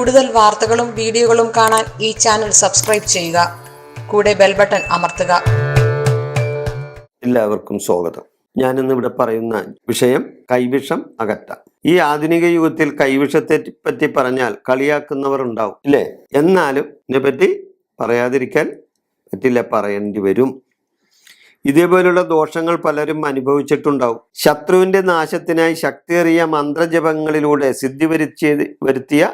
കൂടുതൽ വാർത്തകളും വീഡിയോകളും കാണാൻ ഈ ചാനൽ സബ്സ്ക്രൈബ് ചെയ്യുക. കൂടെ ബെൽ ബട്ടൺ അമർത്തുക. എല്ലാവർക്കും സ്വാഗതം. ഞാനിന്ന് ഇവിടെ പറയുന്ന വിഷയം കൈവിഷം അകറ്റാം. ഈ ആധുനിക യുഗത്തിൽ കൈവിഷത്തെ പറ്റി പറഞ്ഞാൽ കളിയാക്കുന്നവർ ഉണ്ടാവും, ഇല്ലേ? എന്നാലും ഇതിനെപ്പറ്റി പറയാതിരിക്കാൻ പറ്റില്ല, പറയേണ്ടി വരും. ഇതേപോലുള്ള ദോഷങ്ങൾ പലരും അനുഭവിച്ചിട്ടുണ്ടാവും. ശത്രുവിന്റെ നാശത്തിനായി ശക്തിയേറിയ മന്ത്രജപങ്ങളിലൂടെ സിദ്ധി വരുത്തിയ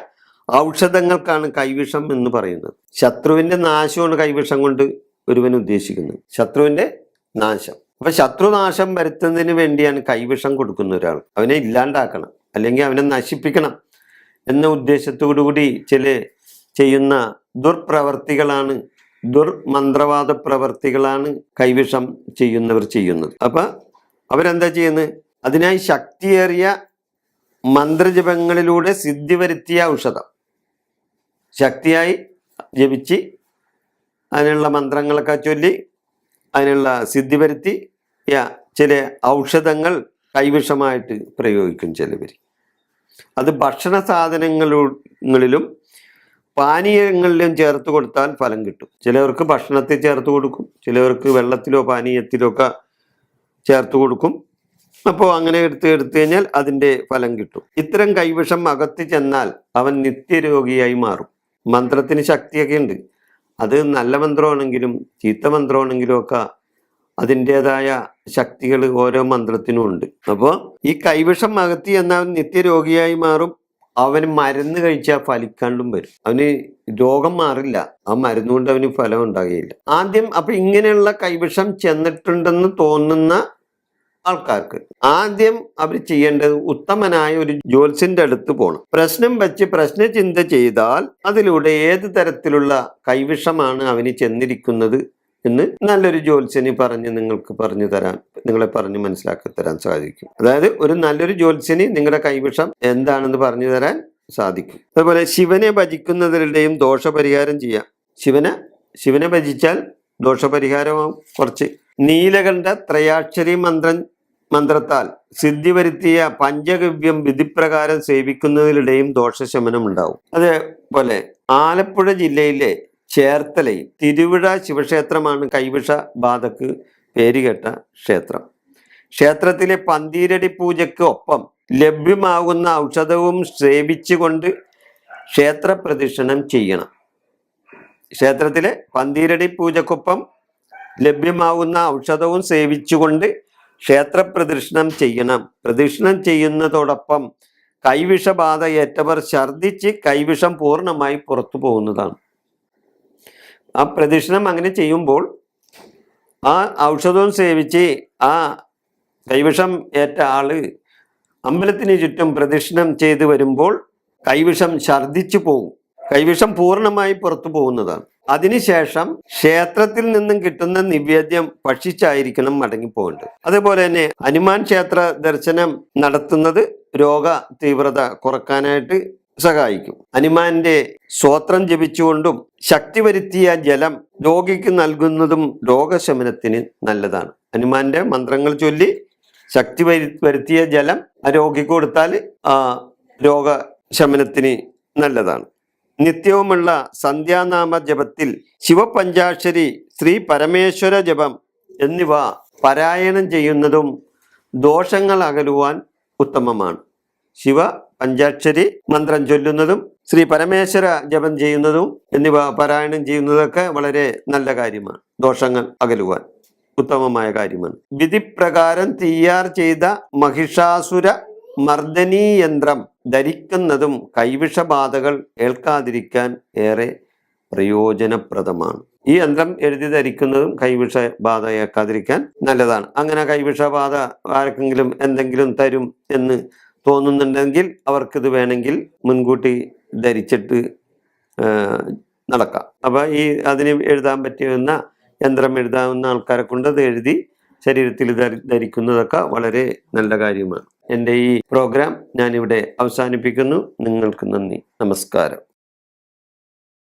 ഔഷധങ്ങൾക്കാണ് കൈവിഷം എന്ന് പറയുന്നത്. ശത്രുവിന്റെ നാശമാണ് കൈവിഷം കൊണ്ട് ഒരുവൻ ഉദ്ദേശിക്കുന്നത്. ശത്രുവിന്റെ നാശം. അപ്പൊ ശത്രുനാശം വരുത്തുന്നതിന് വേണ്ടിയാണ് കൈവിഷം കൊടുക്കുന്ന ഒരാൾ. അവനെ ഇല്ലാണ്ടാക്കണം, അല്ലെങ്കിൽ അവനെ നശിപ്പിക്കണം എന്ന ഉദ്ദേശത്തോടു കൂടി ചെയ്യുന്ന ദുർപ്രവർത്തികളാണ്, ദുർമന്ത്രവാദ പ്രവർത്തികളാണ് കൈവിഷം ചെയ്യുന്നവർ ചെയ്യുന്നത്. അപ്പൊ അവരെന്താ ചെയ്യുന്നത്? അതിനായി ശക്തിയേറിയ മന്ത്രജപങ്ങളിലൂടെ സിദ്ധി വരുത്തിയ ഔഷധം ശക്തിയായി ജപിച്ച് അതിനുള്ള മന്ത്രങ്ങളൊക്കെ ചൊല്ലി അതിനുള്ള സിദ്ധി വരുത്തി ചില ഔഷധങ്ങൾ കൈവിഷമായിട്ട് പ്രയോഗിക്കും ചിലവർ. അത് ഭക്ഷണ സാധനങ്ങളിലും പാനീയങ്ങളിലും ചേർത്ത് കൊടുത്താൽ ഫലം കിട്ടും. ചിലവർക്ക് ഭക്ഷണത്തിൽ ചേർത്ത് കൊടുക്കും, ചിലവർക്ക് വെള്ളത്തിലോ പാനീയത്തിലോ ഒക്കെ ചേർത്ത് കൊടുക്കും. അപ്പോൾ അങ്ങനെ എടുത്ത് കഴിഞ്ഞാൽ അതിൻ്റെ ഫലം കിട്ടും. ഇത്തരം കൈവിഷം അകത്ത് ചെന്നാൽ അവൻ നിത്യരോഗിയായി മാറും. മന്ത്രത്തിന് ശക്തിയൊക്കെ ഉണ്ട്. അത് നല്ല മന്ത്രമാണെങ്കിലും ചീത്ത മന്ത്രമാണെങ്കിലും ഒക്കെ അതിൻ്റെതായ ശക്തികൾ ഓരോ മന്ത്രത്തിനും ഉണ്ട്. അപ്പോൾ ഈ കൈവിഷം അകത്തി എന്നാൽ അവൻ നിത്യരോഗിയായി മാറും. അവന് മരുന്ന് കഴിച്ചാൽ ഫലിക്കാണ്ടും വരും. അവന് രോഗം മാറില്ല, ആ മരുന്നുകൊണ്ട് അവന് ഫലം ഉണ്ടാകുകയില്ല. ആദ്യം അപ്പൊ ഇങ്ങനെയുള്ള കൈവിഷം ചെന്നിട്ടുണ്ടെന്ന് തോന്നുന്ന ആൾക്കാർക്ക് ആദ്യം അവർ ചെയ്യേണ്ടത് ഉത്തമനായ ഒരു ജ്യോത്സ്യന്റെ അടുത്ത് പോകണം. പ്രശ്നം വെച്ച് പ്രശ്നചിന്ത ചെയ്താൽ അതിലൂടെ ഏത് തരത്തിലുള്ള കൈവിഷമാണ് അവന് ചെന്നിരിക്കുന്നത് എന്ന് നല്ലൊരു ജ്യോത്സ്യന് നിങ്ങളെ പറഞ്ഞ് മനസ്സിലാക്കി തരാൻ സാധിക്കും. അതായത് ഒരു നല്ലൊരു ജ്യോത്സ്യന് നിങ്ങളുടെ കൈവിഷം എന്താണെന്ന് പറഞ്ഞു തരാൻ സാധിക്കും. അതുപോലെ ശിവനെ ഭജിക്കുന്നവരുടെയും ദോഷപരിഹാരം ചെയ്യാം. ശിവനെ ഭജിച്ചാൽ ദോഷപരിഹാരമാവും. കുറച്ച് നീലകണ്ഠ ത്രയാക്ഷരി മന്ത്രത്താൽ സിദ്ധി വരുത്തിയ പഞ്ചഗവ്യം വിധിപ്രകാരം സേവിക്കുന്നതിലൂടെയും ദോഷശമനം ഉണ്ടാവും. അതേപോലെ ആലപ്പുഴ ജില്ലയിലെ ചേർത്തലയിൽ തിരുവിഴ ശിവക്ഷേത്രമാണ് കൈവിഷ ബാധക്ക് പേരുകേട്ട ക്ഷേത്രം. ക്ഷേത്രത്തിലെ പന്തീരടി പൂജയ്ക്ക് ഒപ്പം ലഭ്യമാകുന്ന ഔഷധവും സേവിച്ചുകൊണ്ട് ക്ഷേത്ര പ്രദക്ഷിണം ചെയ്യണം. ക്ഷേത്രത്തിലെ പന്തീരടി പൂജക്കൊപ്പം ലഭ്യമാകുന്ന ഔഷധവും സേവിച്ചുകൊണ്ട് ക്ഷേത്ര പ്രദക്ഷിണം ചെയ്യണം. പ്രദക്ഷിണം ചെയ്യുന്നതോടൊപ്പം കൈവിഷബാധ ഏറ്റവർ ഛർദിച്ച് കൈവിഷം പൂർണ്ണമായി പുറത്തു പോകുന്നതാണ്. ആ പ്രദക്ഷിണം അങ്ങനെ ചെയ്യുമ്പോൾ ആ ഔഷധവും സേവിച്ച് ആ കൈവിഷം ഏറ്റ ആള് അമ്പലത്തിന് ചുറ്റും പ്രദക്ഷിണം ചെയ്ത് വരുമ്പോൾ കൈവിഷം ഛർദിച്ചു പോകും. കൈവിഷം പൂർണ്ണമായി പുറത്തു പോകുന്നതാണ്. അതിനുശേഷം ക്ഷേത്രത്തിൽ നിന്നും കിട്ടുന്ന നിവേദ്യം ഭക്ഷിച്ചായിരിക്കണം മടങ്ങിപ്പോകേണ്ടത്. അതുപോലെ തന്നെ ഹനുമാൻ ക്ഷേത്ര ദർശനം നടത്തുന്നത് രോഗ തീവ്രത കുറക്കാനായിട്ട് സഹായിക്കും. ഹനുമാന്റെ സ്തോത്രം ജപിച്ചുകൊണ്ടും ശക്തി വരുത്തിയ ജലം രോഗിക്ക് നൽകുന്നതും രോഗശമനത്തിന് നല്ലതാണ്. ഹനുമാന്റെ മന്ത്രങ്ങൾ ചൊല്ലി ശക്തി വരുത്തിയ ജലം ആ രോഗിക്ക് കൊടുത്താൽ ആ രോഗശമനത്തിന് നല്ലതാണ്. നിത്യവുമുള്ള സന്ധ്യാനാമ ജപത്തിൽ ശിവപഞ്ചാക്ഷരി, ശ്രീ പരമേശ്വര ജപം എന്നിവ പാരായണം ചെയ്യുന്നതും ദോഷങ്ങൾ അകലുവാൻ ഉത്തമമാണ്. ശിവ പഞ്ചാക്ഷരി മന്ത്രം ചൊല്ലുന്നതും ശ്രീ പരമേശ്വര ജപം ചെയ്യുന്നതും എന്നിവ പാരായണം ചെയ്യുന്നതൊക്കെ വളരെ നല്ല കാര്യമാണ്. ദോഷങ്ങൾ അകലുവാൻ ഉത്തമമായ കാര്യമാണ്. വിധിപ്രകാരം തയ്യാർ ചെയ്ത മഹിഷാസുര മർദ്ദനീ യന്ത്രം ധരിക്കുന്നതും കൈവിഷബാധകൾ ഏൽക്കാതിരിക്കാൻ ഏറെ പ്രയോജനപ്രദമാണ്. ഈ യന്ത്രം എഴുതി ധരിക്കുന്നതും കൈവിഷബാധ ഏൽക്കാതിരിക്കാൻ നല്ലതാണ്. അങ്ങനെ കൈവിഷബാധ ആർക്കെങ്കിലും എന്തെങ്കിലും തരും എന്ന് തോന്നുന്നുണ്ടെങ്കിൽ അവർക്കിത് വേണമെങ്കിൽ മുൻകൂട്ടി ധരിച്ചിട്ട് നടക്കാം. അപ്പൊ അതിന് എഴുതാൻ പറ്റുന്ന യന്ത്രം എഴുതാവുന്ന ആൾക്കാരെ കൊണ്ട് അത് എഴുതി ശരീരത്തിൽ ധരിക്കുന്നതൊക്കെ വളരെ നല്ല കാര്യമാണ്. എൻ്റെ ഈ പ്രോഗ്രാം ഞാനിവിടെ അവസാനിപ്പിക്കുന്നു. നിങ്ങൾക്ക് നന്ദി, നമസ്കാരം.